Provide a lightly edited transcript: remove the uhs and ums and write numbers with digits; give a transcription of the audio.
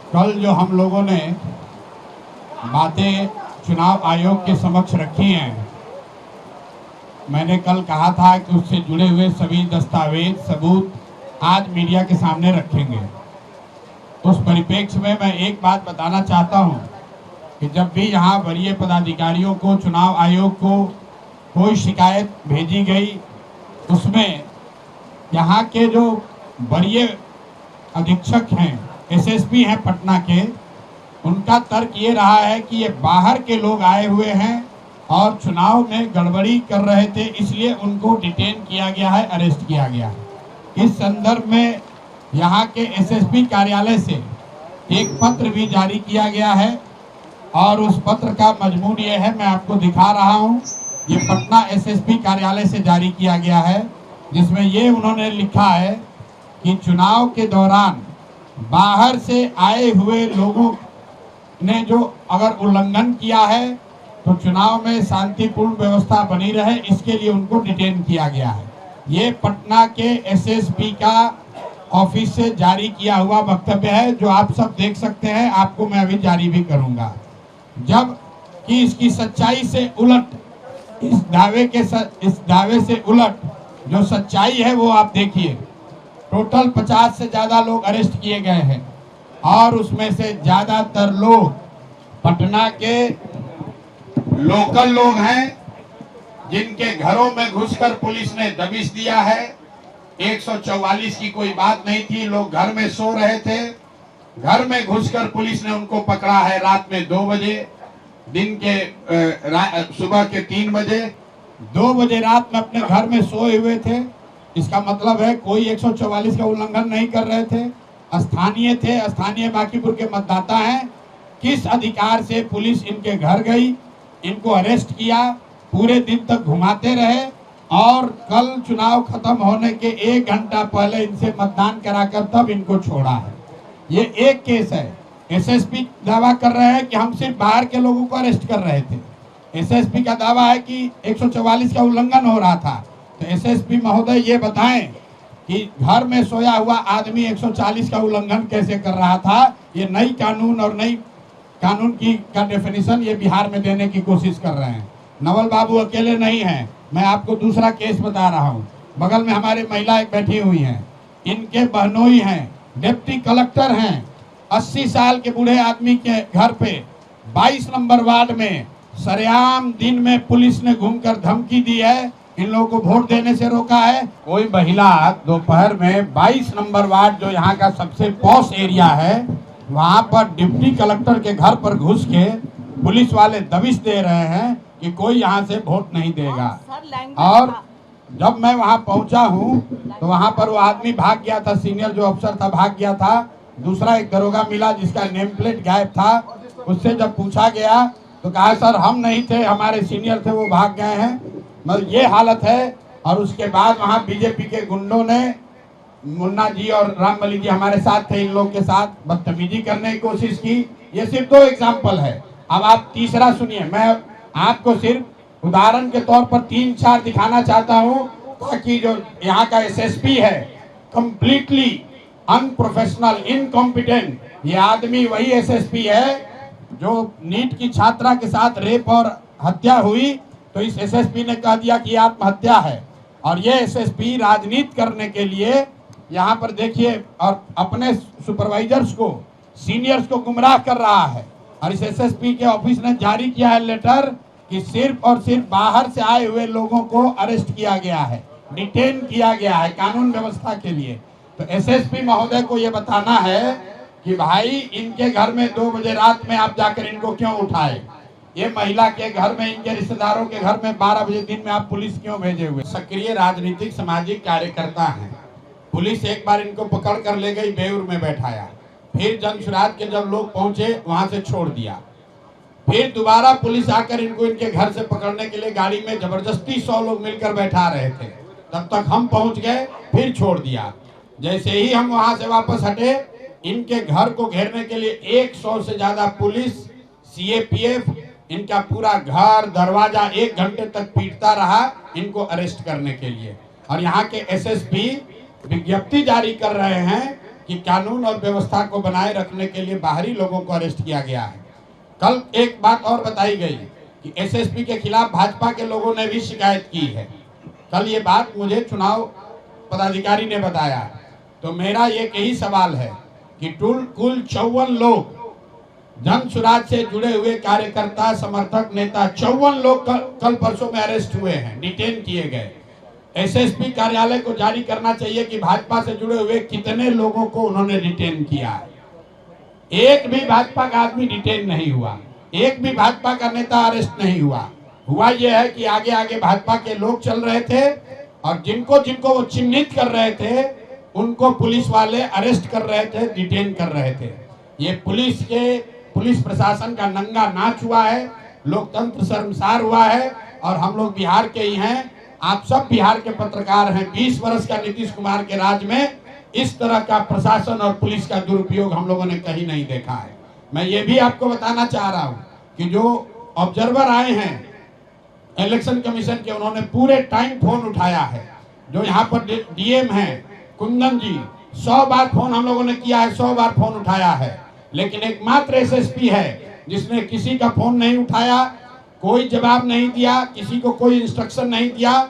कल जो हम लोगों ने बातें चुनाव आयोग के समक्ष रखी हैं, मैंने कल कहा था कि उससे जुड़े हुए सभी दस्तावेज सबूत आज मीडिया के सामने रखेंगे। उस परिप्रेक्ष्य में मैं एक बात बताना चाहता हूं कि जब भी यहाँ वरीय पदाधिकारियों को चुनाव आयोग को कोई शिकायत भेजी गई, उसमें यहाँ के जो वरीय अधीक्षक हैं, एसएसपी हैं पटना के, उनका तर्क ये रहा है कि ये बाहर के लोग आए हुए हैं और चुनाव में गड़बड़ी कर रहे थे, इसलिए उनको डिटेन किया गया है, अरेस्ट किया गया है। इस संदर्भ में यहाँ के एसएसपी कार्यालय से एक पत्र भी जारी किया गया है और उस पत्र का मजमून ये है, मैं आपको दिखा रहा हूँ। ये पटना एसएसपी कार्यालय से जारी किया गया है, जिसमें ये उन्होंने लिखा है कि चुनाव के दौरान बाहर से आए हुए लोगों ने जो अगर उल्लंघन किया है तो चुनाव में शांतिपूर्ण व्यवस्था बनी रहे, इसके लिए उनको डिटेन किया गया है। ये पटना के एसएसपी का ऑफिस से जारी किया हुआ वक्तव्य है, जो आप सब देख सकते हैं। आपको मैं अभी जारी भी करूंगा। जब कि इसकी सच्चाई से उलट, इस दावे से उलट जो सच्चाई है वो आप देखिए। टोटल 50 से ज्यादा लोग अरेस्ट किए गए हैं और उसमें से ज्यादातर लोग पटना के लोकल लोग हैं, जिनके घरों में घुसकर पुलिस ने दबिश दिया है। 144 की कोई बात नहीं थी, लोग घर में सो रहे थे, घर में घुसकर पुलिस ने उनको पकड़ा है रात में 2 बजे, दिन के सुबह के 3 बजे, 2 बजे रात में अपने घर में सोए हुए थे। इसका मतलब है कोई 144 का उल्लंघन नहीं कर रहे थे, स्थानीय थे, स्थानीय बांकीपुर के मतदाता हैं। किस अधिकार से पुलिस इनके घर गई, इनको अरेस्ट किया, पूरे दिन तक घुमाते रहे और कल चुनाव खत्म होने के 1 घंटा पहले इनसे मतदान कराकर तब इनको छोड़ा है। ये एक केस है। एसएसपी दावा कर रहे हैं कि हम सिर्फ बाहर के लोगों को अरेस्ट कर रहे थे। एसएसपी का दावा है कि 144 का उल्लंघन हो रहा था। तो एसएसपी महोदय ये बताएं कि घर में सोया हुआ आदमी 140 का उल्लंघन कैसे कर रहा था। ये नई कानून और नई कानून का डेफिनेशन ये बिहार में देने की कोशिश कर रहे हैं। नवल बाबू अकेले नहीं हैं, मैं आपको दूसरा केस बता रहा हूँ। बगल में हमारी महिला एक बैठी हुई हैं, इनके बहनोई हैं, डिप्टी कलेक्टर हैं। 80 साल के बूढ़े आदमी के घर पे 22 नंबर वार्ड में सरेआम दिन में पुलिस ने घूमकर धमकी दी है, इन लोगों को वोट देने से रोका है। कोई महिला दोपहर में 22 नंबर वार्ड, जो यहाँ का सबसे पॉश एरिया है, वहां पर डिप्टी कलेक्टर के घर पर घुस के पुलिस वाले दबिश दे रहे हैं कि कोई यहाँ से वोट नहीं देगा। और जब मैं वहां पहुंचा हूं तो वहां पर वो आदमी भाग गया था, सीनियर जो अफसर था भाग गया था। दूसरा एक दरोगा मिला जिसका नेम प्लेट गायब था। उससे जब पूछा गया तो कहा सर हम नहीं थे, हमारे सीनियर थे, वो भाग गए हैं। मतलब ये हालत है। और उसके बाद वहां बीजेपी के गुंडों ने, मुन्ना जी और रामबली जी हमारे साथ थे, इन लोग के साथ बदतमीजी करने की कोशिश की। ये सिर्फ 2 एग्जाम्पल है। अब आप तीसरा सुनिए। मैं आपको सिर्फ उदाहरण के तौर पर 3-4 दिखाना चाहता हूं, ताकि जो यहाँ का एसएसपी है कंप्लीटली अनप्रोफेशनल, इनकॉम्पिटेंट, ये आदमी वही एसएसपी है जो नीट की छात्रा के साथ रेप और हत्या हुई तो इस एसएसपी ने कह दिया कि आत्महत्या है। और ये एसएसपी राजनीति करने के लिए यहाँ पर देखिए, और अपने सुपरवाइजर्स को, सीनियर्स को गुमराह कर रहा है। और इस एसएसपी के ऑफिस ने जारी किया है लेटर कि सिर्फ और सिर्फ बाहर से आए हुए लोगों को अरेस्ट किया गया है, डिटेन किया गया है कानून व्यवस्था के लिए। तो एसएसपी महोदय को ये बताना है कि भाई इनके घर में 2 बजे रात में आप जाकर इनको क्यों उठाए। ये महिला के घर में, इनके रिश्तेदारों के घर में 12 बजे दिन में आप पुलिस क्यों भेजे हुए। सक्रिय राजनीतिक सामाजिक कार्यकर्ता हैं। पुलिस एक बार इनको पकड़ कर ले गई, बेऊर में बैठाया, फिर जनसुराज के जब लोग पहुंचे वहां से छोड़ दिया, फिर दोबारा पुलिस आकर इनको इनके घर से पकड़ने के लिए गाड़ी में जबरदस्ती 100 लोग मिलकर बैठा रहे थे। तब तक हम पहुंच गए, फिर छोड़ दिया। जैसे ही हम वहां से वापस हटे, इनके घर को घेरने के लिए 100 से ज्यादा पुलिस, सीएपीएफ इनका पूरा घर दरवाजा 1 घंटे तक पीटता रहा इनको अरेस्ट करने के लिए। और यहाँ के एसएसपी विज्ञप्ति जारी कर रहे हैं कि कानून और व्यवस्था को बनाए रखने के लिए बाहरी लोगों को अरेस्ट किया गया है। कल एक बात और बताई गई कि एसएसपी के खिलाफ भाजपा के लोगों ने भी शिकायत की है। कल ये बात मुझे चुनाव पदाधिकारी ने बताया। तो मेरा एक यही सवाल है कि कुल 54 लोग जन सुराज से जुड़े हुए कार्यकर्ता, समर्थक, नेता 54 लोग कल परसों में अरेस्ट हुए हैं, डिटेन किए गए। एसएसपी कार्यालय को जारी करना चाहिए कि भाजपा से जुड़े हुए कितने लोगों को उन्होंने डिटेन किया है। एक भी भाजपा का आदमी डिटेन नहीं हुआ, एक भी भाजपा का नेता अरेस्ट नहीं हुआ। हुआ यह है कि आगे आगे भाजपा के लोग चल रहे थे और जिनको जिनको वो चिन्हित कर रहे थे उनको पुलिस वाले अरेस्ट कर रहे थे, डिटेन कर रहे थे। ये पुलिस प्रशासन का नंगा नाच हुआ है, लोकतंत्र शर्मसार हुआ है। और हम लोग बिहार के ही हैं, आप सब बिहार के पत्रकार हैं। 20 वर्ष का नीतीश कुमार के राज में इस तरह का प्रशासन और पुलिस का दुरुपयोग हम लोगों ने कहीं नहीं देखा है। मैं ये भी आपको बताना चाह रहा हूँ कि जो ऑब्जर्वर आए हैं इलेक्शन कमीशन के, उन्होंने पूरे टाइम फोन उठाया है। जो यहाँ पर डीएम हैं कुंदन जी, 100 बार फोन हम लोगों ने किया है, 100 बार फोन उठाया है। लेकिन एकमात्र एसएसपी है जिसने किसी का फोन नहीं उठाया, कोई जवाब नहीं दिया, किसी को कोई इंस्ट्रक्शन नहीं दिया।